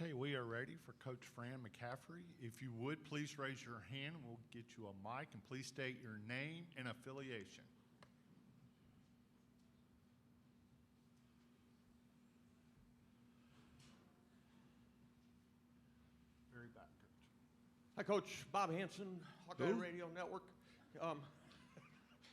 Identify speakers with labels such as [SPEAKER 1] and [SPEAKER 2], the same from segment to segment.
[SPEAKER 1] Okay, we are ready for Coach Fran McCaffery. If you would, please raise your hand and we'll get you a mic, and please state your name and affiliation. Very back, Coach.
[SPEAKER 2] Hi, Coach. Bob Hanson, Hawkeye Radio Network.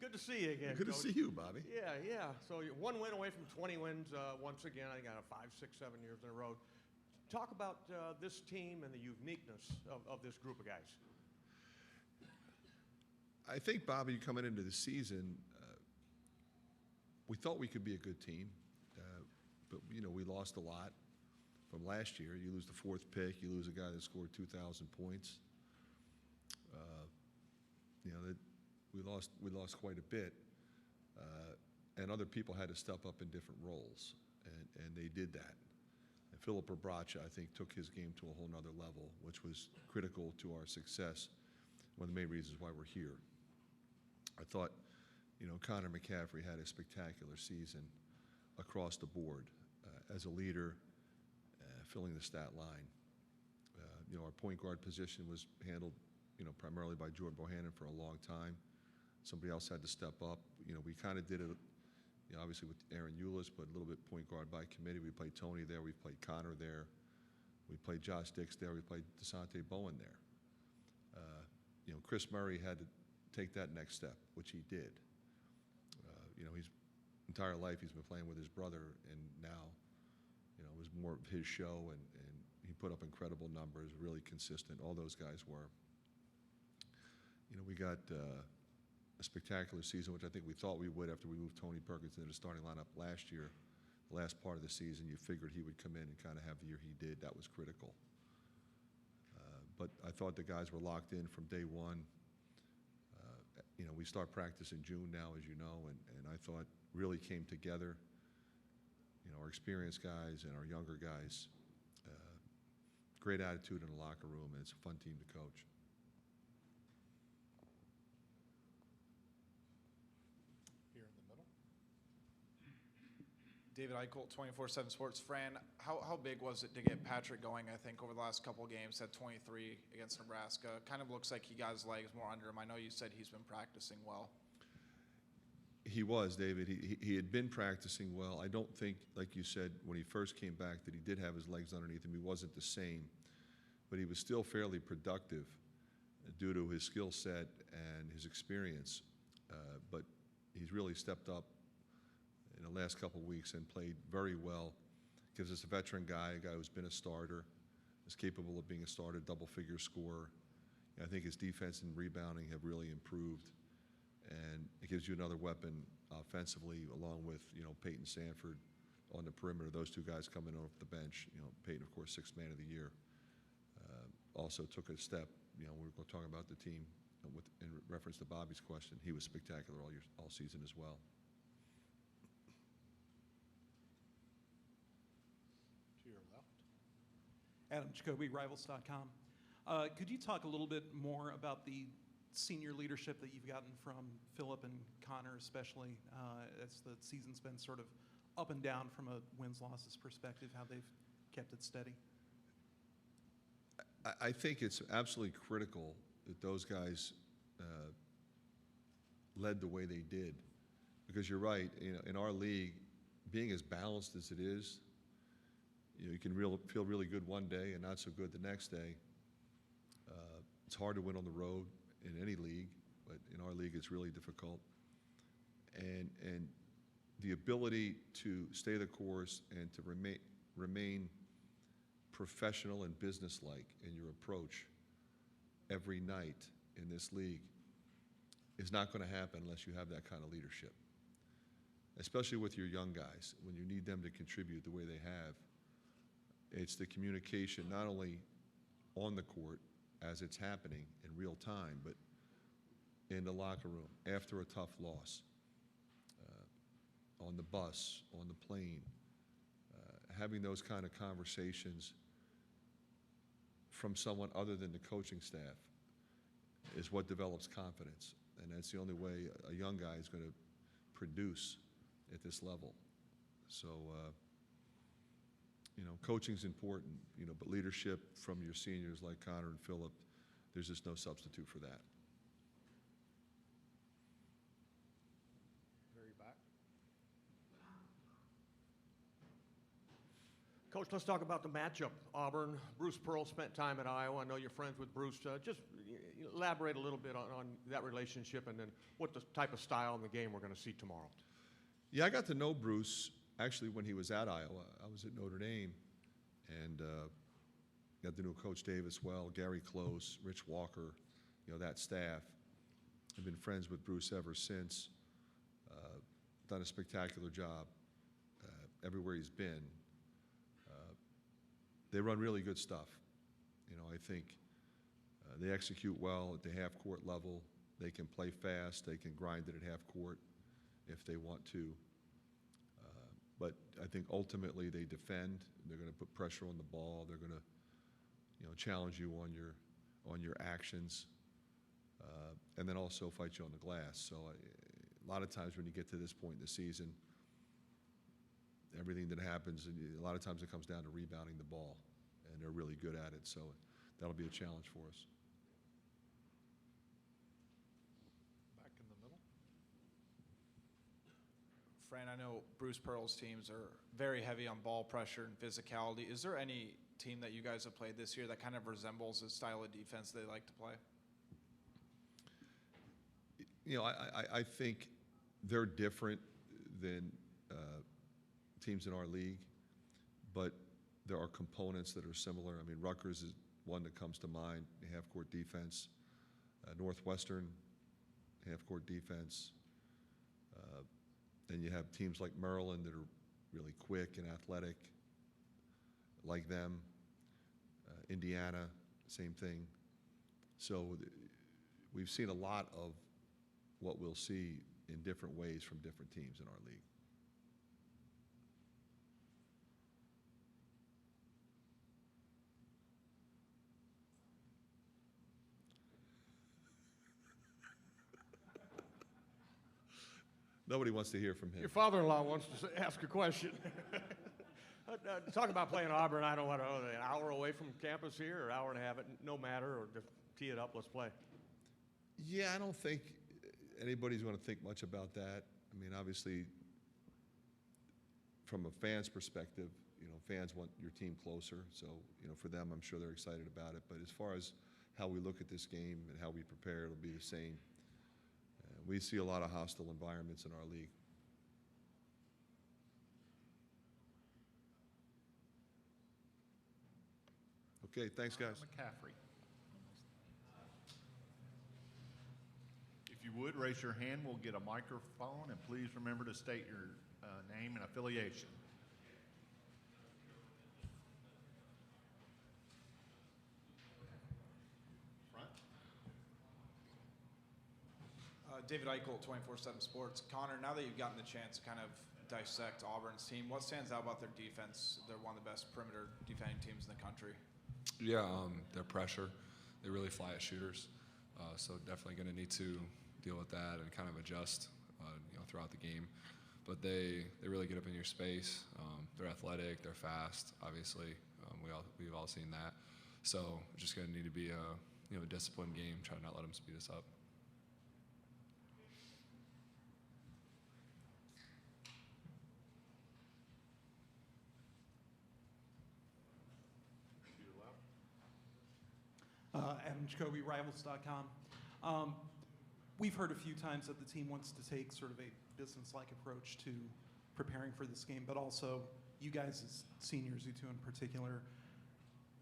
[SPEAKER 2] Good to see you again,
[SPEAKER 3] Good
[SPEAKER 2] Coach.
[SPEAKER 3] to see you, Bobby.
[SPEAKER 2] Yeah. So you're one win away from 20 wins once again. I got 5, 6, 7 years in a row. Talk about this team and the uniqueness of this group of guys.
[SPEAKER 3] I think, Bobby, coming into the season, we thought we could be a good team, but we lost a lot from last year. You lose the 4th pick, you lose a guy that scored 2,000 points. We lost quite a bit, and other people had to step up in different roles, and they did that. And Philip Bracha, I think, took his game to a whole nother level, which was critical to our success. One of the main reasons why we're here. I thought, Connor McCaffery had a spectacular season across the board as a leader, filling the stat line. Our point guard position was handled, primarily by Jordan Bohannon for a long time. Somebody else had to step up. We kind of did it, obviously with Aaron Eulis, but a little bit point guard by committee. We played Tony there. We played Connor there. We played Josh Dix there. We played DeSante Bowen there. Chris Murray had to take that next step, which he did. His entire life he's been playing with his brother, and now, it was more of his show, and he put up incredible numbers, really consistent. All those guys were. We got a spectacular season, which I think we thought we would after we moved Tony Perkins into the starting lineup last year. The last part of the season, you figured he would come in and kind of have the year he did. That was critical. But I thought the guys were locked in from day one. We start practice in June now, as you know, and I thought really came together. Our experienced guys and our younger guys. Great attitude in the locker room, and it's a fun team to coach.
[SPEAKER 1] Here in the middle.
[SPEAKER 4] David Eichholt, 24/7 Sports. Fran, how big was it to get Patrick going? I think over the last couple of games, had 23 against Nebraska. Kind of looks like he got his legs more under him. I know you said he's been practicing well.
[SPEAKER 3] He was, David. He had been practicing well. I don't think, like you said, when he first came back, that he did have his legs underneath him. He wasn't the same, but he was still fairly productive due to his skill set and his experience. But he's really stepped up in the last couple of weeks and played very well. Gives us a veteran guy, a guy who's been a starter, is capable of being a starter, double-figure scorer. I think his defense and rebounding have really improved, and it gives you another weapon offensively, along with Peyton Sanford on the perimeter. Those two guys coming off the bench. Peyton, of course, 6th man of the year. Also took a step. We're going to talk about the team in reference to Bobby's question. He was spectacular all season as well.
[SPEAKER 1] To your left.
[SPEAKER 5] Adam Jacoby, Rivals.com. Could you talk a little bit more about the senior leadership that you've gotten from Philip and Connor, especially as the season's been sort of up and down from a wins-losses perspective, how they've kept it steady?
[SPEAKER 3] I think it's absolutely critical that those guys led the way they did, because you're right. In our league, being as balanced as it is, you can feel really good one day and not so good the next day. It's hard to win on the road in any league, but in our league it's really difficult. And the ability to stay the course and to remain professional and businesslike in your approach every night in this league is not going to happen unless you have that kind of leadership, especially with your young guys. When you need them to contribute the way they have, it's the communication not only on the court as it's happening in real time, but in the locker room after a tough loss, on the bus, on the plane, having those kind of conversations from someone other than the coaching staff is what develops confidence, and that's the only way a young guy is going to produce at this level. So, coaching's important, but leadership from your seniors like Connor and Phillip, there's just no substitute for that.
[SPEAKER 2] Very back. Coach, let's talk about the matchup. Auburn, Bruce Pearl spent time at Iowa. I know you're friends with Bruce. Just elaborate a little bit on that relationship and then what the type of style in the game we're going to see tomorrow.
[SPEAKER 3] Yeah, I got to know Bruce actually when he was at Iowa. I was at Notre Dame, and got to know Coach Davis well, Gary Close, Rich Walker, that staff. I've been friends with Bruce ever since. Done a spectacular job everywhere he's been. They run really good stuff. I think they execute well at the half-court level. They can play fast. They can grind it at half-court if they want to. But I think ultimately they defend. They're going to put pressure on the ball. They're going to, challenge you on your actions, and then also fight you on the glass. So a lot of times when you get to this point in the season, everything that happens, a lot of times it comes down to rebounding the ball, and they're really good at it. So that'll be a challenge for us.
[SPEAKER 1] Back in the middle.
[SPEAKER 4] Fran, I know Bruce Pearl's teams are very heavy on ball pressure and physicality. Is there any team that you guys have played this year that kind of resembles the style of defense they like to play?
[SPEAKER 3] I think they're different than teams in our league, but there are components that are similar. I mean, Rutgers is one that comes to mind, half-court defense. Northwestern, half-court defense. Then you have teams like Maryland that are really quick and athletic, like them. Indiana, same thing. So we've seen a lot of what we'll see in different ways from different teams in our league. Nobody wants to hear from him.
[SPEAKER 2] Your father-in-law wants to ask a question. Talk about playing Auburn. I don't want to know, an hour away from campus here or an hour and a half, no matter, or just tee it up, let's play.
[SPEAKER 3] Yeah, I don't think anybody's going to think much about that. I mean, obviously, from a fan's perspective, fans want your team closer. So, for them, I'm sure they're excited about it. But as far as how we look at this game and how we prepare, it'll be the same. We see a lot of hostile environments in our league. Okay, thanks, guys.
[SPEAKER 1] McCaffery. If you would, raise your hand. We'll get a microphone, and please remember to state your name and affiliation. Front.
[SPEAKER 4] David Eichel, 24/7 Sports. Connor, now that you've gotten the chance to kind of dissect Auburn's team, what stands out about their defense? They're one of the best perimeter defending teams in the country.
[SPEAKER 6] Yeah, their pressure. They really fly at shooters. So definitely going to need to deal with that and kind of adjust, throughout the game. But they really get up in your space. They're athletic. They're fast. Obviously, we've all seen that. So just going to need to be a disciplined game. Try to not let them speed us up.
[SPEAKER 5] Adam Jacoby, Rivals.com. We've heard a few times that the team wants to take sort of a business-like approach to preparing for this game, but also you guys as seniors, you two in particular,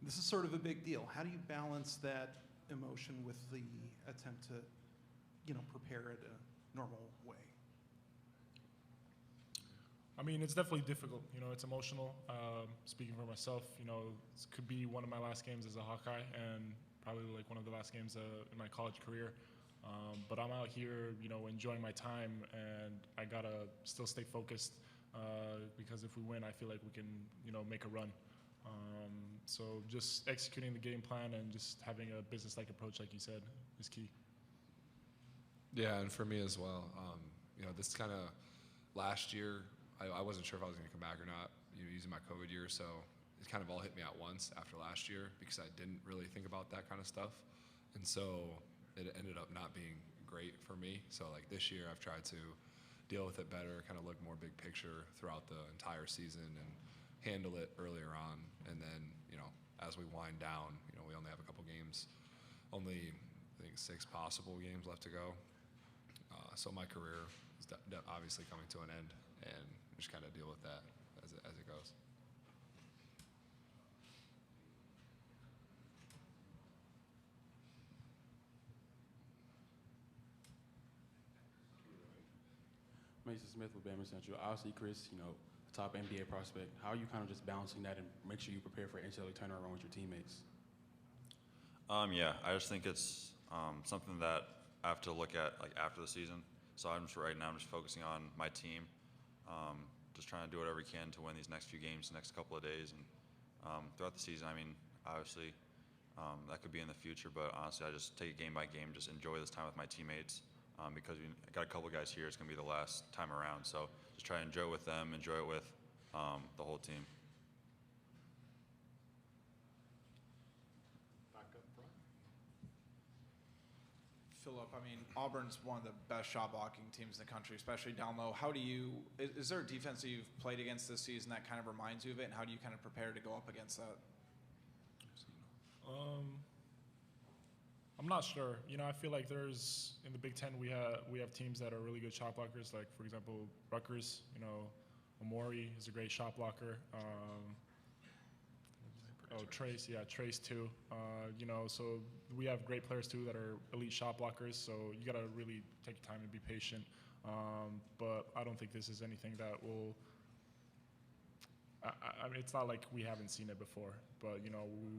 [SPEAKER 5] this is sort of a big deal. How do you balance that emotion with the attempt to, prepare it a normal way?
[SPEAKER 7] I mean, it's definitely difficult. It's emotional. Speaking for myself, this could be one of my last games as a Hawkeye and probably like one of the last games in my college career. But I'm out here, enjoying my time, and I gotta still stay focused because if we win, I feel like we can, make a run. So just executing the game plan and just having a business-like approach, like you said, is key.
[SPEAKER 6] Yeah, and for me as well. This kind of last year, I wasn't sure if I was going to come back or not, using my COVID year. So it kind of all hit me at once after last year because I didn't really think about that kind of stuff. And so it ended up not being great for me. So like this year I've tried to deal with it better, kind of look more big picture throughout the entire season and handle it earlier on. And then, as we wind down, we only have a couple games, only I think 6 possible games left to go. So my career is obviously coming to an end, and just kind of deal with that as it goes.
[SPEAKER 8] Mason Smith with Birmingham Central. Obviously, Chris, a top NBA prospect. How are you kind of just balancing that and make sure you prepare for NCAA tournament run with your teammates?
[SPEAKER 9] Yeah, I just think it's something that I have to look at like after the season. So I'm just focusing on my team, just trying to do whatever we can to win these next few games, the next couple of days, and throughout the season. I mean, obviously, that could be in the future, but honestly, I just take it game by game, just enjoy this time with my teammates. Because we got a couple guys here, it's going to be the last time around. So just try to enjoy it with them, enjoy it with the whole team.
[SPEAKER 1] Back up front.
[SPEAKER 4] Philip, I mean, Auburn's one of the best shot blocking teams in the country, especially down low. Is there a defense that you've played against this season that kind of reminds you of it, and how do you kind of prepare to go up against that?
[SPEAKER 7] I'm not sure. I feel like in the Big Ten we have teams that are really good shot blockers. Like for example, Rutgers. Amori is a great shot blocker. Trace, Trace too. So we have great players too that are elite shot blockers. So you gotta really take your time and be patient. But I don't think this is anything that will. I mean, it's not like we haven't seen it before, but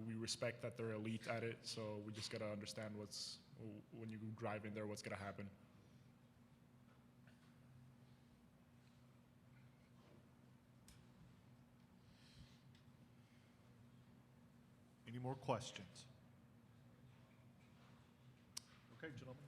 [SPEAKER 7] we respect that they're elite at it. So we just gotta understand when you drive in there, what's gonna happen.
[SPEAKER 1] Any more questions? Okay, gentlemen.